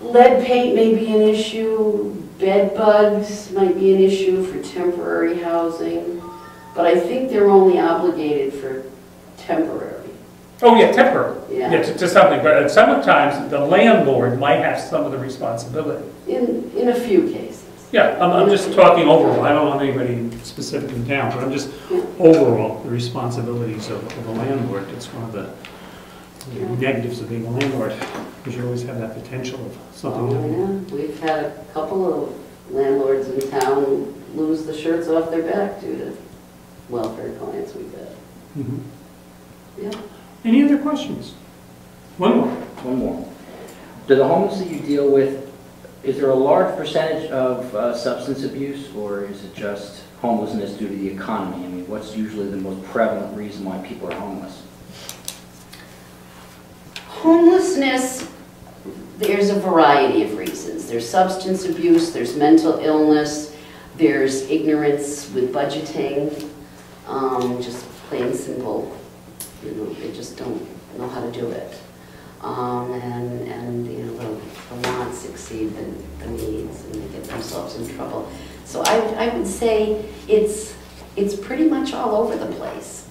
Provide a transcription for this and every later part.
Lead paint may be an issue, bed bugs might be an issue for temporary housing, but I think they're only obligated for temporary. Oh yeah, temporary. Yeah. To something, but sometimes the landlord might have some of the responsibility. In a few cases. Yeah, I'm just talking overall. I don't want anybody specific in town, but I'm just overall the responsibilities of the landlord. It's one of the negatives of being a landlord, because you always have that potential of something happening. Yeah, we've had a couple of landlords in town lose the shirts off their back due to welfare clients we've had. Mm-hmm. Yeah. Any other questions? One more. One more. Do the homes that you deal with, is there a large percentage of substance abuse, or is it just homelessness due to the economy? I mean, what's usually the most prevalent reason why people are homeless? Homelessness, there's a variety of reasons. There's substance abuse, there's mental illness, there's ignorance with budgeting, just plain simple, you know, they just don't know how to do it. And you know, the wants exceed the needs, and they get themselves in trouble. So I would say it's pretty much all over the place.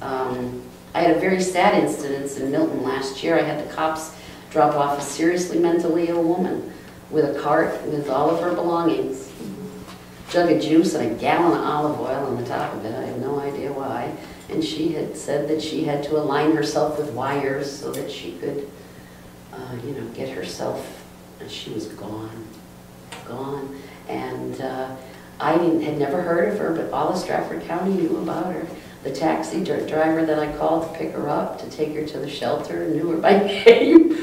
I had a very sad incident in Milton last year. I had the cops drop off a seriously mentally ill woman with a cart with all of her belongings. Jug of juice and a gallon of olive oil on the top of it. I have no idea why. And she had said that she had to align herself with wires so that she could, you know, get herself, and she was gone. And I had never heard of her, but all of Stratford County knew about her. The taxi driver that I called to pick her up, to take her to the shelter, knew her by name.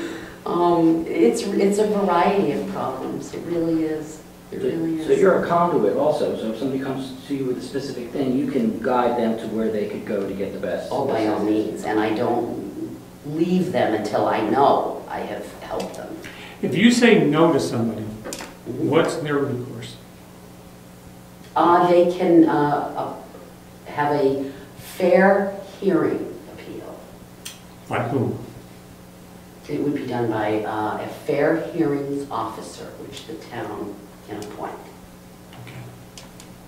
It's a variety of problems. It really is. It really is. So you're a conduit also. So if somebody comes to you with a specific thing, you can guide them to where they could go to get the best. Oh, by all means. And I don't leave them until I know I have helped them. If you say no to somebody, what's their recourse? They can have a fair hearing appeal. By whom? It would be done by a fair hearings officer, which the town can appoint. Okay.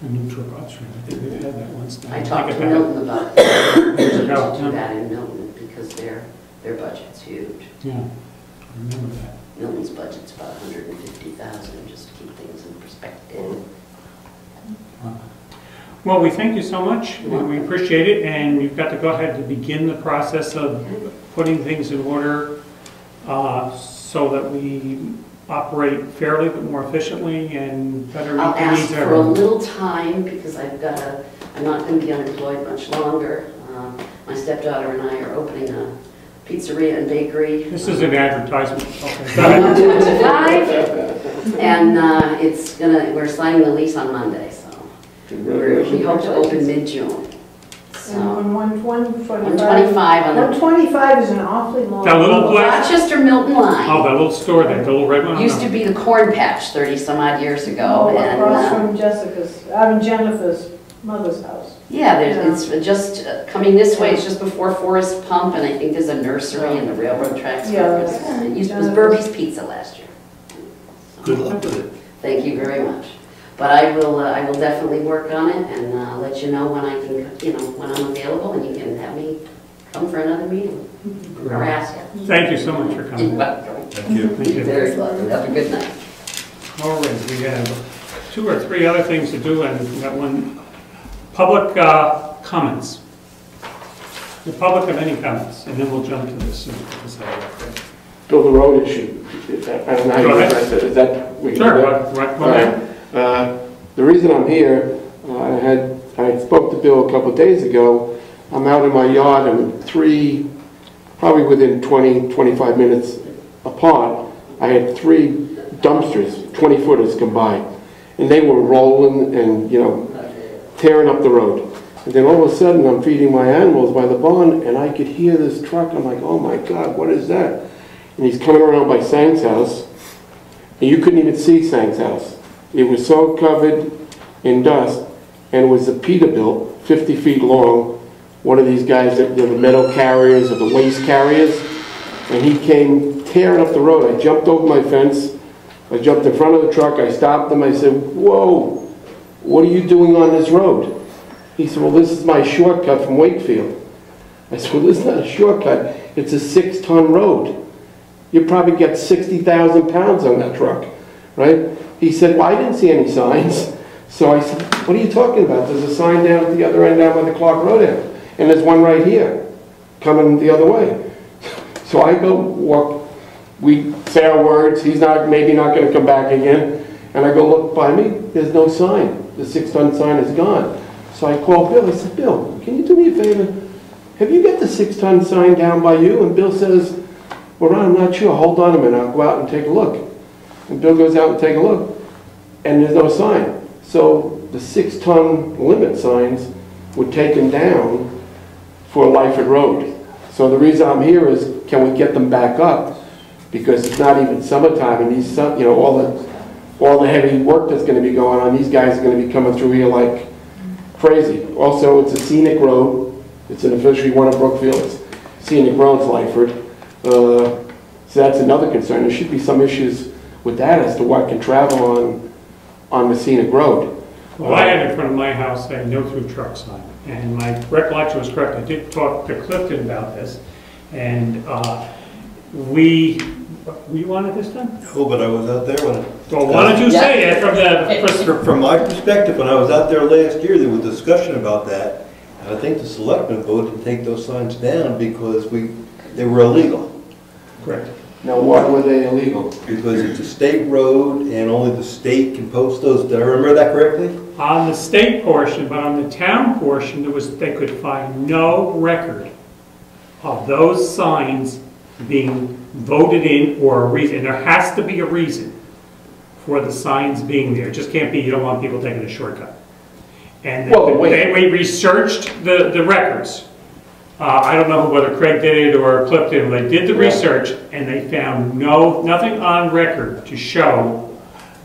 A neutral option. I think we've had that once. I talked to Milton about that. They need to do that in Milton because their budget's huge. Yeah, I remember that. Milton's budget's about $150,000, just to keep things in perspective. Well, we thank you so much. We appreciate it, and you've got to go ahead to begin the process of putting things in order so that we operate fairly but more efficiently and better meet I'll the ask needs of for a everyone. little time because I'm not going to be unemployed much longer. My stepdaughter and I are opening a pizzeria and bakery. This is an advertisement. Okay. Go ahead. And we're signing the lease on Monday, so we hope to open mid-June. So And 125. 125 on the 125 is an awfully long. That little place? Rochester Milton line. Oh, that little store there, the little red one? Used to be the Corn Patch 30 some odd years ago. Oh, And across from Jennifer's mother's house. yeah, it's just coming this way. It's just before Forest Pump, and I think there's a nursery and the railroad tracks. Yeah. It was Burby's Pizza last year. Good luck with it. Thank you very much. But I will definitely work on it and let you know when I can, when I'm available, and you can have me come for another meeting. Or ask you. Thank you so much for coming. You're welcome. Thank you. Thank you. Very welcome. Have a good night. All right, we have 2 or 3 other things to do, and we've got one. Public comments. The public have any comments, and then we'll jump to this. Build a road issue. I don't know how you address it. Is that we can do that? Sure. All right. The reason I'm here, I spoke to Bill a couple of days ago. I'm out in my yard, and probably within 20-25 minutes apart, I had 3 dumpsters, 20-footers come by, and they were rolling and tearing up the road. And then all of a sudden, I'm feeding my animals by the barn, and I could hear this truck. I'm like, oh my God, what is that? And he's coming around by Sang's house, and you couldn't even see Sang's house. It was so covered in dust, and it was a Peterbilt, 50 feet long, one of these guys that the metal carriers or the waste carriers, and he came tearing up the road. I jumped over my fence, I jumped in front of the truck, I stopped him, I said, "Whoa, what are you doing on this road?" He said, "Well, this is my shortcut from Wakefield." I said, "Well, this is not a shortcut, it's a 6-ton road. You probably get 60,000 pounds on that truck, right?" He said, "Well, I didn't see any signs." So I said, "What are you talking about? There's a sign down at the other end down by the Clark Road end, and there's one right here, coming the other way." So I go walk, we say our words, he's maybe not gonna come back again, and I go look by me, there's no sign. The 6-ton sign is gone. So I called Bill, I said, "Bill, can you do me a favor? Have you got the 6-ton sign down by you?" And Bill says, "Well, Ron, I'm not sure, hold on a minute, I'll go out and take a look." And Bill goes out and take a look, and there's no sign. So the 6-ton limit signs were taken down for Lyford Road. So the reason I'm here is, can we get them back up? Because it's not even summertime, and these, you know, all the heavy work that's going to be going on, these guys are going to be coming through here like crazy. Also, it's a scenic road. It's an officially one of Brookfield's scenic roads, Lyford. So that's another concern. There should be some issues with that as to what can travel on the scenic road. Well, I had in front of my house a no-through truck sign, and my recollection was correct. I did talk to Clifton about this, and were you on it this time? Oh, but I was out there when... Well, why don't you say it from the... From my perspective, when I was out there last year, there was discussion about that. And I think the selectmen voted to take those signs down because they were illegal. Correct. Now, why were they illegal? Because it's a state road and only the state can post those. Did I remember that correctly? On the state portion, but on the town portion, they could find no record of those signs being voted in or a reason. There has to be a reason for the signs being there. It just can't be you don't want people taking a shortcut. And we researched the records. I don't know whether Craig did it or Clifton. They did the research, and they found nothing on record to show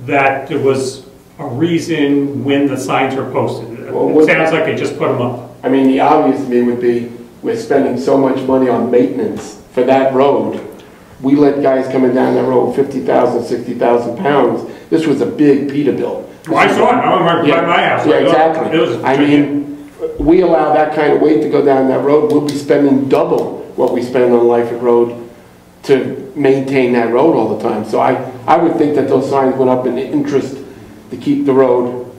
that there was a reason when the signs were posted. It sounds like they just put them up. I mean, the obvious to me would be, we're spending so much money on maintenance for that road. We let guys coming down that road 50,000, 60,000 pounds. This was a big Peterbilt. Well, I saw it. I remember by my house. Yeah, exactly. I mean, we allow that kind of weight to go down that road, we'll be spending double what we spend on Lyford Road to maintain that road all the time. So I would think that those signs went up in the interest to keep the road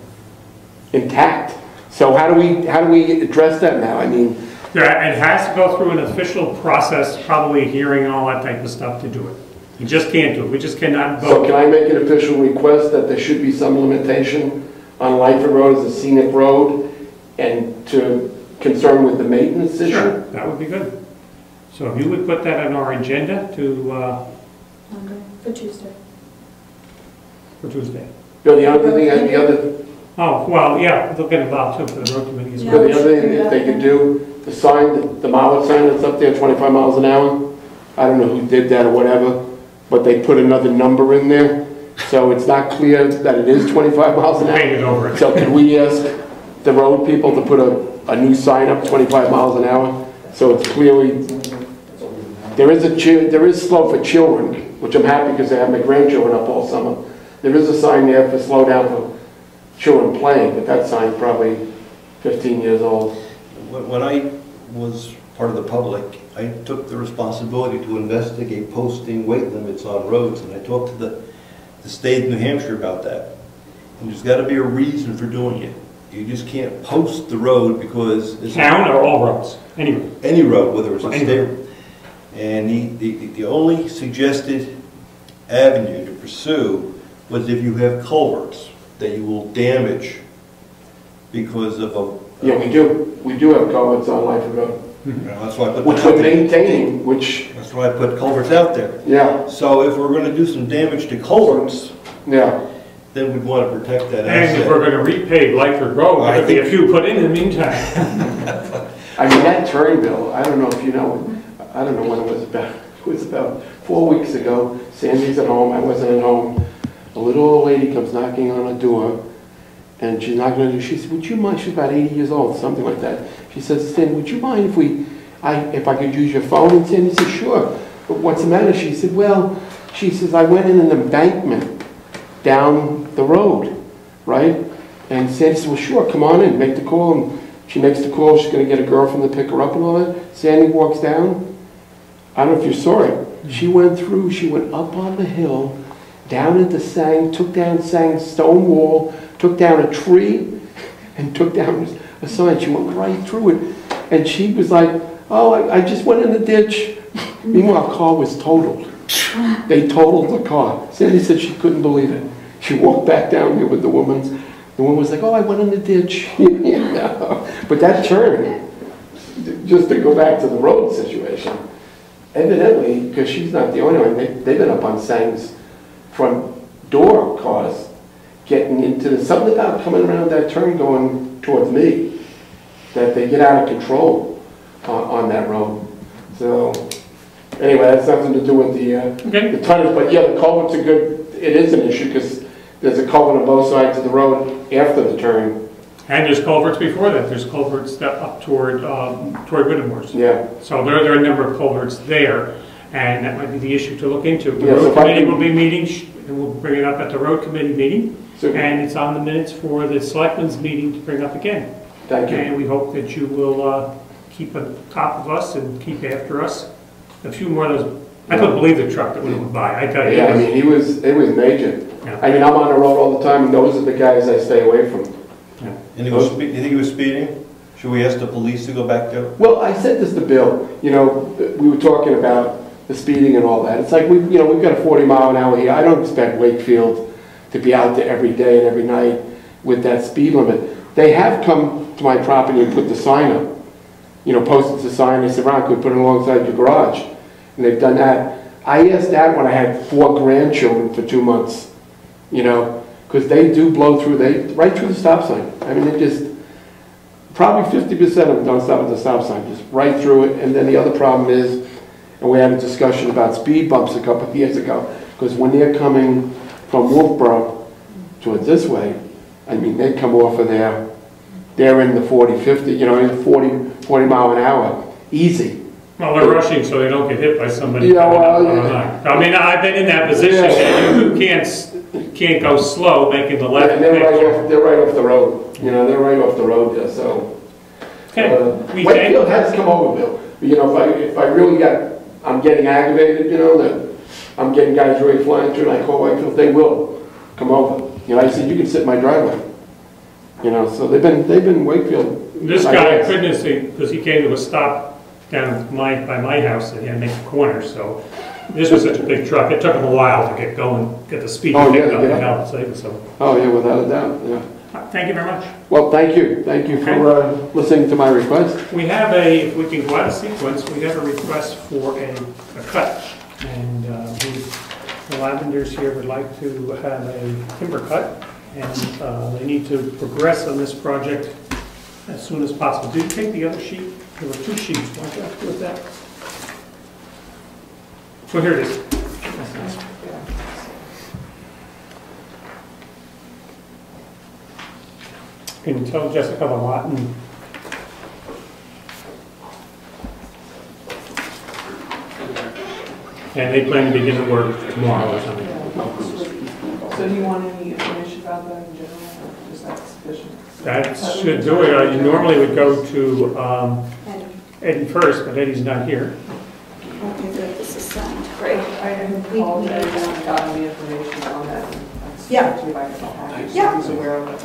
intact. So how do we address that now? I mean, yeah, it has to go through an official process, probably a hearing and all that type of stuff to do it. You just can't do it. We just cannot vote. So can I make an official request that there should be some limitation on Lyford Road as a scenic road and to concern with the maintenance issue? Sure, that would be good. So if you would put that on our agenda for Tuesday. For Tuesday. Bill, the other thing, Oh, well, yeah, they'll get involved too for the road committee as well. the other thing that they could do, the sign, the Mallard sign that's up there, 25 miles an hour, I don't know who did that or whatever, but they put another number in there, so it's not clear that it is 25 miles an hour. Hang it over it. So could we ask the road people to put a new sign up 25 miles an hour, so it's clearly, there is slow for children, which I'm happy because I have my grandchildren up all summer. There is a sign there for slow down for children playing, but that sign's probably 15 years old. When I was part of the public, I took the responsibility to investigate posting weight limits on roads, and I talked to the state of New Hampshire about that. And there's got to be a reason for doing it. You just can't post the road because it's town or all roads, any road, whether it's a state. And the only suggested avenue to pursue was if you have culverts that you will damage because of a... Yeah, we do have culverts on Lyford Road. That's why I put which we're maintaining, which... That's why I put culverts out there. Yeah. So if we're going to do some damage to culverts, yeah, then we'd want to protect that asset. And if we're going to repave Lyford Road, there'll be a few put in the meantime. I mean, that turn, Bill, I don't know if you know, I don't know when it was about. It was about 4 weeks ago. Sandy's at home, I wasn't at home. A little old lady comes knocking on a door, and she's knocking on the door. She said, "Would you mind?" She's about 80 years old, something like that. She says, "Sandy, would you mind if I could use your phone?" And Sandy said, "Sure." "But what's the matter?" She said, "Well," she says, "I went in an embankment down the road, right? And Sandy said, well, sure, come on in, make the call. And she makes the call, she's gonna get a girlfriend to pick her up and all that. Sandy walks down. I don't know if you saw it. She went through, she went up on the hill, down into Sang, took down Sang's stone wall, took down a tree, and took down a sign. She went right through it. And she was like, oh, I just went in the ditch. Meanwhile, the car was totaled. They totaled the car. Sandy said she couldn't believe it. She walked back down there with the woman. The woman was like, oh, I went in the ditch. You know? But that turn, just to go back to the road situation, evidently, because she's not the only one, they've been up on Sang's front door cars, getting into the, something about coming around that turn going towards me, that they get out of control on that road. So, anyway, that's nothing to do with the tonnage, but yeah, the culverts are good. It is an issue because there's a culvert on both sides of the road after the turn. And there's culverts before that. There's culverts that up toward Whittemore's. Yeah. So there are a number of culverts there, and that might be the issue to look into. The Yeah, road so if I committee can- will be meeting, and we'll bring it up at the road committee meeting, So, and it's on the minutes for the selectmen's meeting to bring up again. thank you. And we hope that you will keep on top of us and keep after us. A few more of those. I couldn't believe the truck that went by. I tell you. Yeah, I mean, it was major. Yeah. I mean, I'm on the road all the time, and those are the guys I stay away from. And you think he was speeding? Should we ask the police to go back there? Well, I said this to Bill, you know, we were talking about the speeding and all that. It's like, we've got a 40-mile-an-hour here. I don't expect Wakefield to be out there every day and every night with that speed limit. They have come to my property and put the sign up, posted the sign. They said, Ron, could we put it alongside your garage? And they've done that. I asked that when I had 4 grandchildren for 2 months, because they do blow through, right through the stop sign. I mean, they just, probably 50% of them don't stop at the stop sign, just right through it. And then the other problem is, and we had a discussion about speed bumps a couple of years ago, because when they're coming from Wolfboro towards this way, I mean, they come off of there, they're in the 40, 50, in 40 mile an hour, easy. Well, they're rushing so they don't get hit by somebody. Yeah, well, I mean, I've been in that position. Yeah. You can't go slow making the left. And they're right off the road. They're right off the road there. So Wakefield has come over, Bill. If I really I'm getting aggravated, that I'm getting guys really flying through, and I call Wakefield, they will come over. I said, you can sit in my driveway. So they've been Wakefield. This guy couldn't see because he came to a stop down by my house and he had to make a corner. So this was such a big truck. It took him a while to get going, get the speed. Oh, yeah, Oh, yeah, without a doubt. Yeah. Thank you very much. Well, thank you. Thank you for listening to my request. We have if we can go out of sequence, we have a request for a cut. And the Lavenders here would like to have a timber cut. And they need to progress on this project as soon as possible. Did you take the other sheet? There were 2 sheets. Why don't you have to do with that? So here it is. Can you tell Jessica the lot? And they plan to begin the work tomorrow or something. So do you want any information about that in general, or is that sufficient? That should do it. You normally would go to Eddie first, but Eddie's not here. Okay, good, this is signed. Great. I had called Eddie and gotten the information on that. Yeah. Yeah. He's aware of it.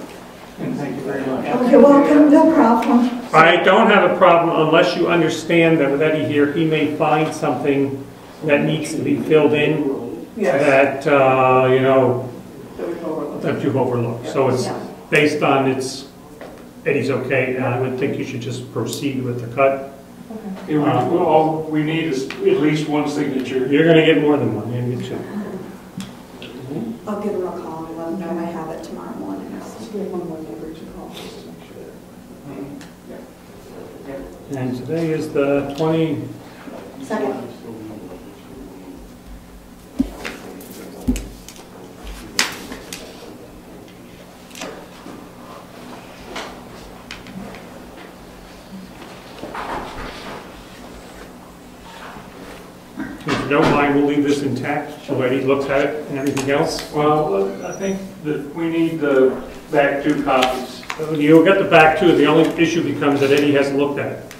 And thank you very much. Oh, you're welcome, no problem. I don't have a problem unless you understand that with Eddie here, he may find something that needs to be filled in Yes. that, We've overlooked. that you've overlooked. So it's based on Eddie's okay, and I would think you should just proceed with the cut. Okay. All we need is at least one signature. You're going to get more than one, you're going to get 2. I'll give him a call and let him know I have it tomorrow morning. We have one more neighbor to call just to make sure. And today is the 20... Second. don't mind, we'll leave this intact, so Eddie looks at it and everything else. Well, I think that we need the back 2 copies. You'll get the back two, the only issue becomes that Eddie hasn't looked at it.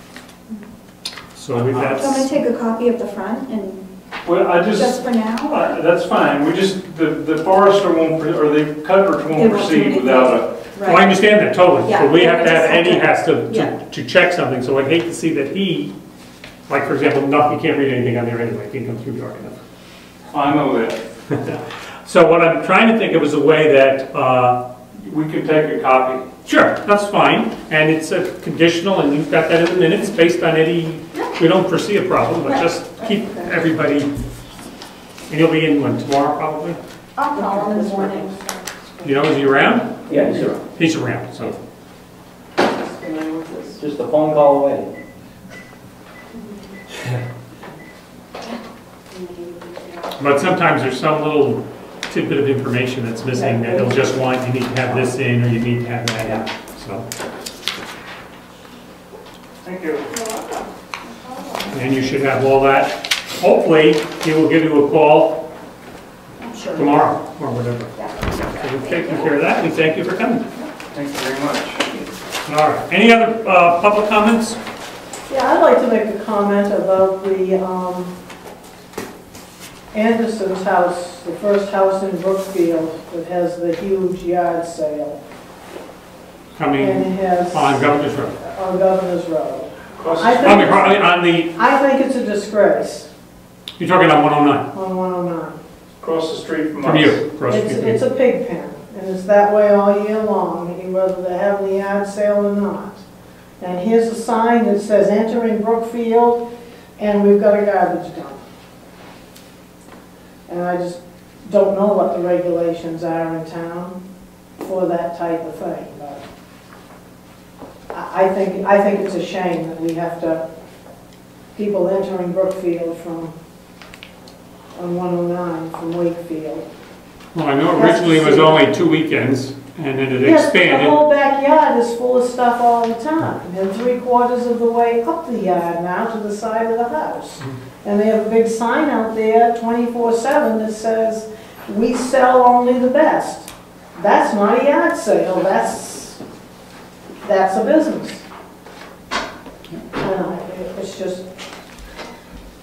So So I'm gonna that's, take a copy of the front and Well, just for now? that's fine, we just, the forester won't, or the cutters They won't won't do proceed anything. without well, I understand that totally. Yeah, But we have to just have, have Eddie to- has yeah. to check something, so I'd hate to see that he, like for example, no, you can't read anything on there anyway, it can come through dark enough. I know that. So what I'm trying to think of is a way that, We can take a copy. sure, that's fine, and it's a conditional, and you've got that in the minutes, based on Eddie, we don't foresee a problem, but just keep everybody, and you'll be in when, tomorrow probably? I'll call him in the morning. You know, is he around? Yeah, he's around. He's around, so. Just a phone call away. But sometimes there's some little tidbit of information that's missing that they'll just want, you need to have this in, or you need to have that in, so. Thank you. And you should have all that. Hopefully, he will give you a call Sure. tomorrow, or whatever. So we've taken care of that, we thank you for coming. Thank you very much. All right, any other public comments? Yeah, I'd like to make a comment about the Anderson's house, the first house in Brookfield that has the huge yard sale. And Coming it has, on Governor's Road. on Governor's Road. Across I the think- On the, I think it's a disgrace you're talking on 109, on 109. Across the street from us. from you, across the It's street. a pig pen, and it's that way all year long, whether they're having the yard sale or not. And here's a sign that says entering Brookfield, and we've got a garbage dump. And I just don't know what the regulations are in town for that type of thing, but I think it's a shame that we have to, people entering Brookfield from, on 109 from Wakefield. Well, I know originally it was only 2 weekends, and then it Yes, but the expanded. whole backyard is full of stuff all the time, and 3/4 of the way up the yard now to the side of the house. And they have a big sign out there, 24/7, that says, "We sell only the best." That's not a yard sale, that's a business. It's just,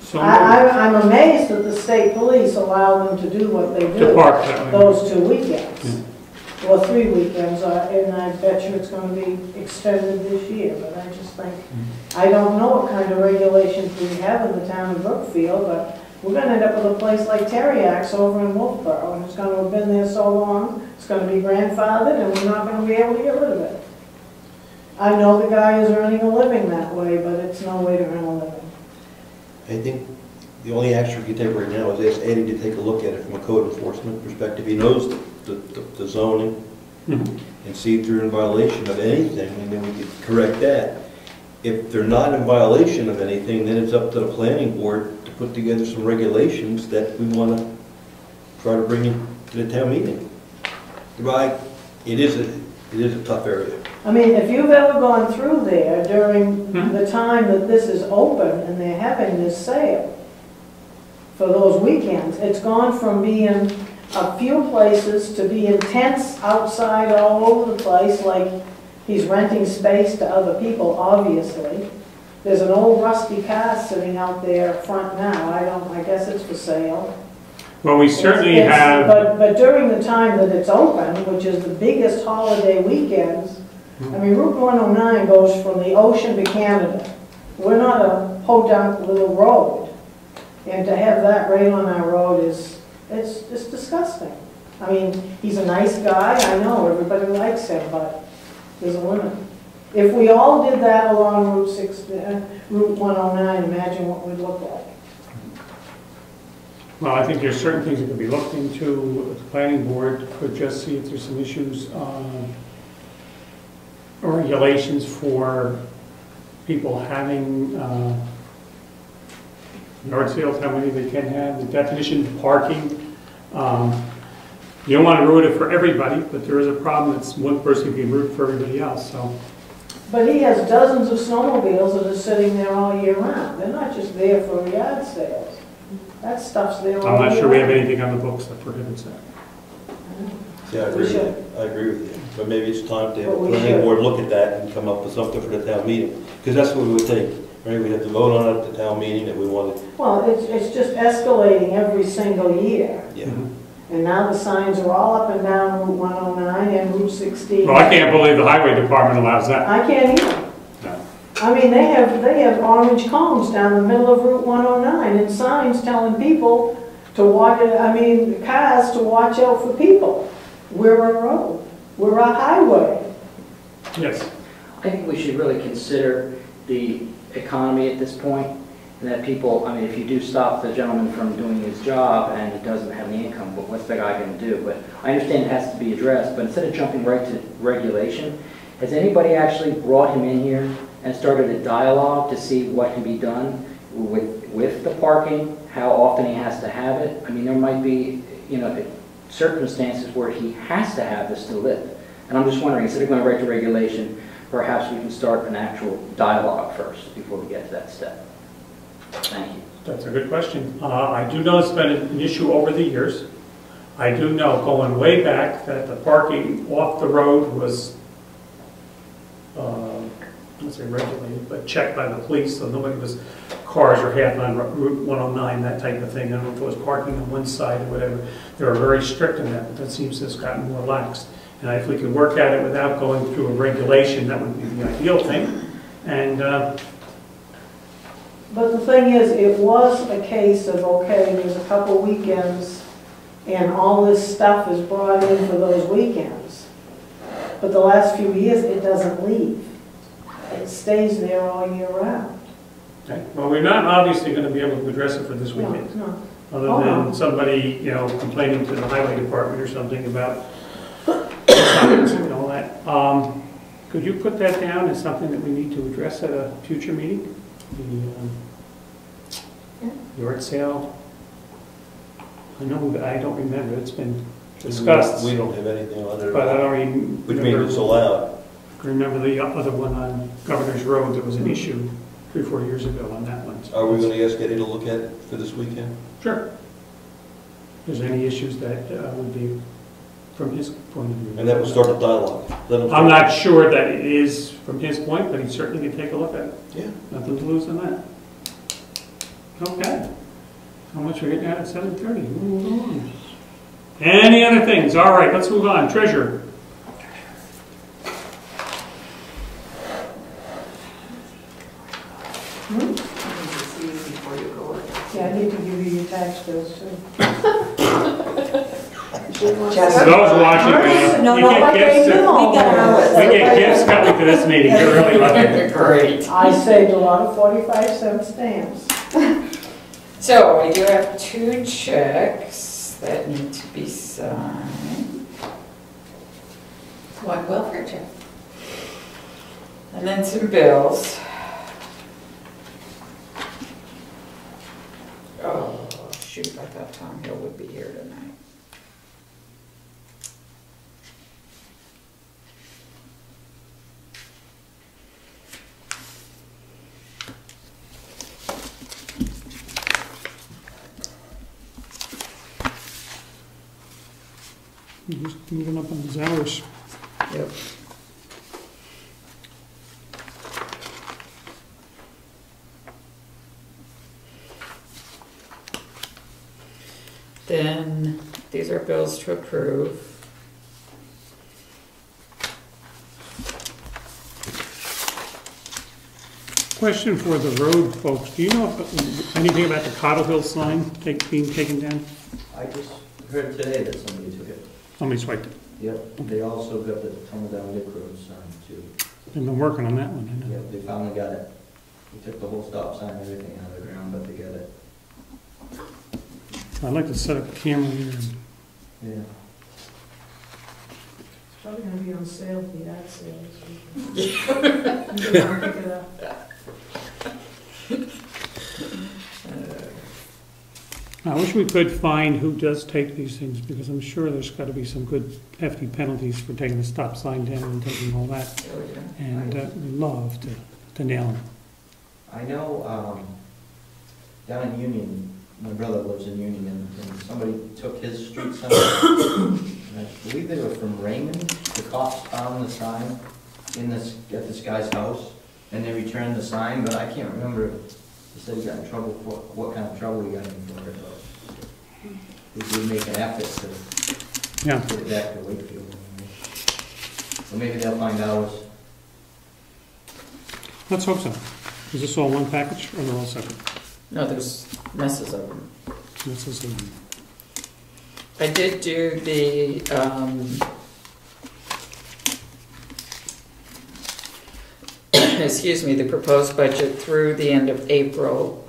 So, I'm amazed that the state police allow them to do what they to do park that way. those 2 weekends. Well, 3 weekends, and I bet you it's going to be extended this year, but I just think, I don't know what kind of regulations we have in the town of Brookfield, but we're going to end up with a place like Terriacs over in Wolfboro, and it's going to have been there so long, it's going to be grandfathered, and we're not going to be able to get rid of it. I know the guy is earning a living that way, but it's no way to earn a living. I think the only action we can take right now is ask Eddie to take a look at it from a code enforcement perspective. He knows the zoning, Mhm. and see if they're in violation of anything, and then we can correct that. If they're not in violation of anything, then it's up to the planning board to put together some regulations that we want to try to bring to the town meeting. Right, it is a tough area. I mean, if you've ever gone through there during the time that this is open and they're having this sale for those weekends, it's gone from being a few places to being tents outside all over the place, like he's renting space to other people, obviously. There's an old rusty car sitting out there front now. I guess it's for sale. Well, we certainly It's- have, But during the time that it's open, which is the biggest holiday weekends, I mean, Route 109 goes from the ocean to Canada. We're not a podunk little road. And to have that right on our road it's disgusting. I mean, he's a nice guy, I know, everybody likes him, but there's a limit. If we all did that along Route 109, imagine what we'd look like. well, I think there's certain things that could be looked into. The planning board could just see if there's some issues, or regulations for people having yard sales, how many they can have, the definition of parking. You don't want to ruin it for everybody, but there is a problem that's one person can ruin for everybody else, so. But he has dozens of snowmobiles that are sitting there all year round. They're not just there for yard sales. That stuff's there all I'm not year sure we have round. anything on the books that prohibits that. Yeah, I agree with you. I agree with you. But maybe it's time to have a But we planning should. board look at that and come up with something for the town meeting. Because that's what it would take, right? We'd have to vote on it at the town meeting that we wanted. Well, it's just escalating every single year. Yeah. And now the signs are all up and down Route 109 and Route 16. Well, I can't believe the highway department allows that. I can't either. No. I mean, they have orange cones down the middle of Route 109 and signs telling people to watch, cars to watch out for people. We're a road. We're a highway. Yes. I think we should really consider the economy at this point, and that people, if you do stop the gentleman from doing his job and he doesn't have any income, but what's the guy going to do? But I understand it has to be addressed, but instead of jumping right to regulation, has anybody actually brought him in here and started a dialogue to see what can be done with the parking, how often he has to have it? There might be, circumstances where he has to have this to live. And I'm just wondering, instead of going right to regulation, perhaps we can start an actual dialogue first before we get to that step. Thank you. That's a good question. I do know it's been an issue over the years. I do know, going way back, that the parking off the road was, let's say regulated, but checked by the police, so nobody was, cars or half on Route 109, that type of thing. I don't know if it was parking on one side or whatever. They were very strict in that, but that seems to have gotten more lax. And if we could work at it without going through a regulation, that would be the ideal thing. And But the thing is, it was a case of, okay, there's a couple weekends and all this stuff is brought in for those weekends. But the last few years, it doesn't leave. It stays there all year round. okay. Well, we're not obviously going to be able to address it for this No, weekend. no. Other Oh, than no. somebody, complaining to the highway department or something about signs and all that. Could you put that down as something that we need to address at a future meeting? The yard sale? I don't remember, it's been discussed, We don't have anything on there. but I don't Which means it's allowed. remember the other one on Governor's Road, there was an issue 3 or 4 years ago on that one. Are we going to ask Eddie to look at it for this weekend? Sure. If there's any issues that would be from his point of view. And that will start a dialogue. I'm not sure that it is from his point, but he certainly can take a look at it. Yeah. Nothing to lose in that. Okay. How much we're getting at 7:30? Move on. Any other things? All right, let's move on. Treasurer. Yeah, I need to give you your tax bills too. Just- For those watching, No, we no, get like gifts. they know. We get gifts coming to this meeting. You're really lucky. Great. I saved a lot of 45-cent stamps. So I do have 2 checks that need to be signed. One welfare check. And then some bills. Oh, shoot, I thought Tom Hill would be here tonight. Just moving up on his hours. Yep. Then, these are bills to approve. Question for the road folks. Do you know anything about the Cottle Hill sign being taken down? I just heard today that somebody took it. Somebody swiped it. Yep, they also got the Tunnel Down Lake Road sign too. They've been working on that one, I know. Yep, they finally got it. They took the whole stop sign and everything out of the ground, but they got it. I'd like to set up a camera here. Yeah. It's probably gonna be on sale at the yard sale this weekend. You can pick it up. I wish we could find who does take these things, because I'm sure there's got to be some good hefty penalties for taking the stop sign down and taking all that. Oh, yeah. And we'd love to nail them. I know, down in Union, my brother lives in Union, and somebody took his street sign. And I believe they were from Raymond. The cops found the sign at this guy's house, and they returned the sign, but I can't remember. He said he got in trouble for, what kind of trouble he got in for it, but he did make an effort to Yeah. get it back to Wakefield. So maybe they'll find ours. Let's hope so. Is this all one package or they're all separate? No, there's messes of them. This is I did do the, excuse me, the proposed budget through the end of April.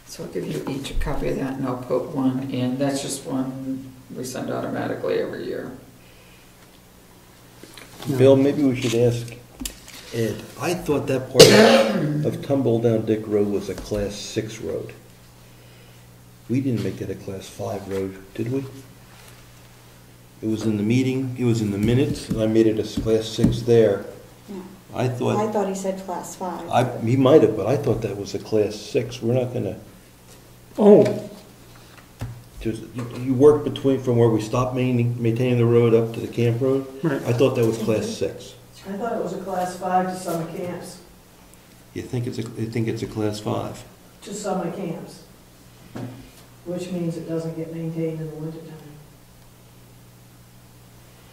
So I'll give you each a copy of that and I'll put one in. That's just one we send automatically every year. Bill, maybe we should ask Ed. I thought that part of Tumble Down Dick Road was a Class 6 road. We didn't make that a Class 5 road, did we? It was in the meeting, it was in the minutes, and I made it a Class 6 there. Yeah. I I thought, thought he said class 5. he might have, but I thought that was a Class 6. We're not gonna, Oh, just, you work between, from where we stopped maintaining the road up to the camp road? right. I thought that was Class 6. I thought it was a class 5 to summer camps, You think it's a Class 5? to summer camps, which means it doesn't get maintained in the wintertime.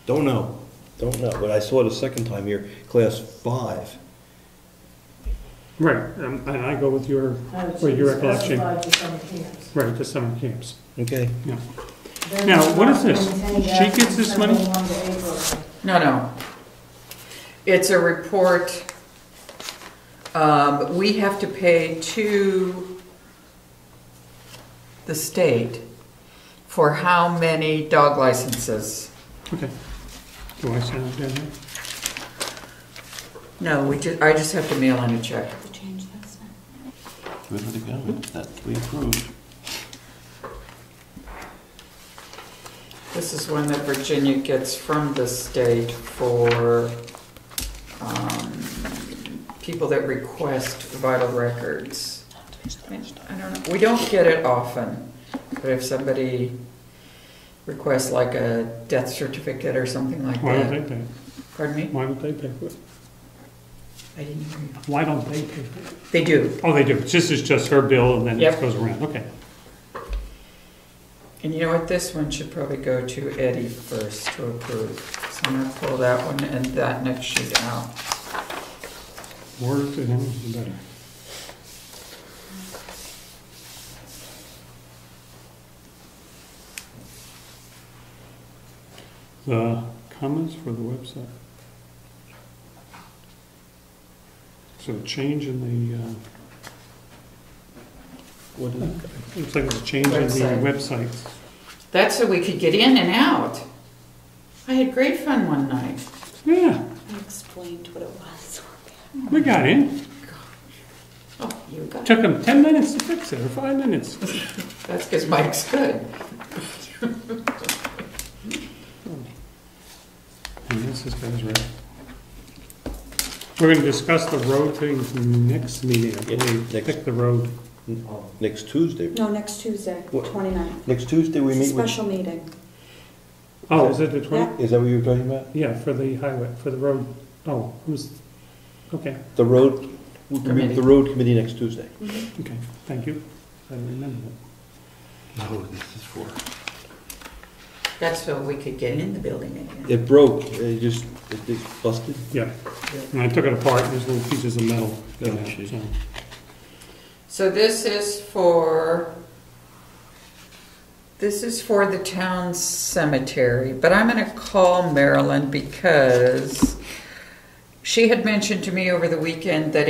Don't know, but I saw it a second time here, Class 5. Right, and I go with your, I would Well, say your it's recollection. classified to summer camps. right, the summer camps. Okay. Yeah. Then Now, it's what not is this? maintained She after gets this money? December 1 to April. No. It's a report. We have to pay to the state for how many dog licenses. Okay. Do I sign it down here? No, I just have to mail in a check. To change this now. Good to go, that's we approved. This is one that Virginia gets from the state for people that request vital records. I don't know, we don't get it often, but if somebody requests like a death certificate or something like Why don't that. they pay? Pardon me? Why don't they pay for it? I didn't hear you. Why don't they pay for it? They do. Oh, they do. This is just her bill and then it Yep. goes around. Okay. And you know what, this one should probably go to Eddie first to approve. So I'm gonna pull that one and that next sheet out. More to him, the better. The comments for the website. So change in the, what is it? Looks like there's a change in the websites. That's so we could get in and out. I had great fun one night. Yeah, I explained what it was. we got in. Oh, you got it. Took them 10 minutes to fix it, or 5 minutes. That's because Mike's good. And this is guys right. We're going to discuss the road things next meeting, I believe. Next. Pick the road. Next Tuesday. No, next Tuesday, What? 29th. Next Tuesday we meet with, Special meeting. Oh, is it the 20? is that what you were talking about? Yeah, for the highway, for the road. Oh, who's, okay, The road, we can meet with the road committee next Tuesday. okay, thank you. I remember that. No, this is for. That's so we could get in the building again. It broke, it just busted. Yeah, and I took it apart, there's little pieces of metal. in Oh, it, gee. so. So this is for the town cemetery, but I'm gonna call Marilyn because she had mentioned to me over the weekend that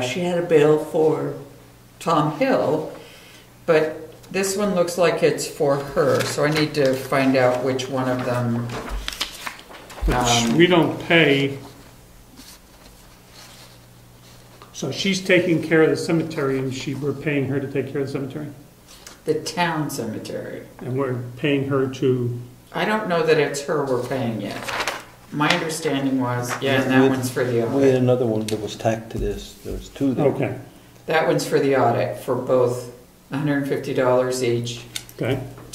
she had a bill for Tom Hill, but this one looks like it's for her, so I need to find out which one of them. But we don't pay, so she's taking care of the cemetery and we're paying her to take care of the cemetery? The town cemetery. And we're paying her to, I don't know that it's her we're paying yet. My understanding was, yeah, and that one's for the We had audit. another one that was tacked to this, there was two there. okay. That one's for the audit, for both $150 each. Okay.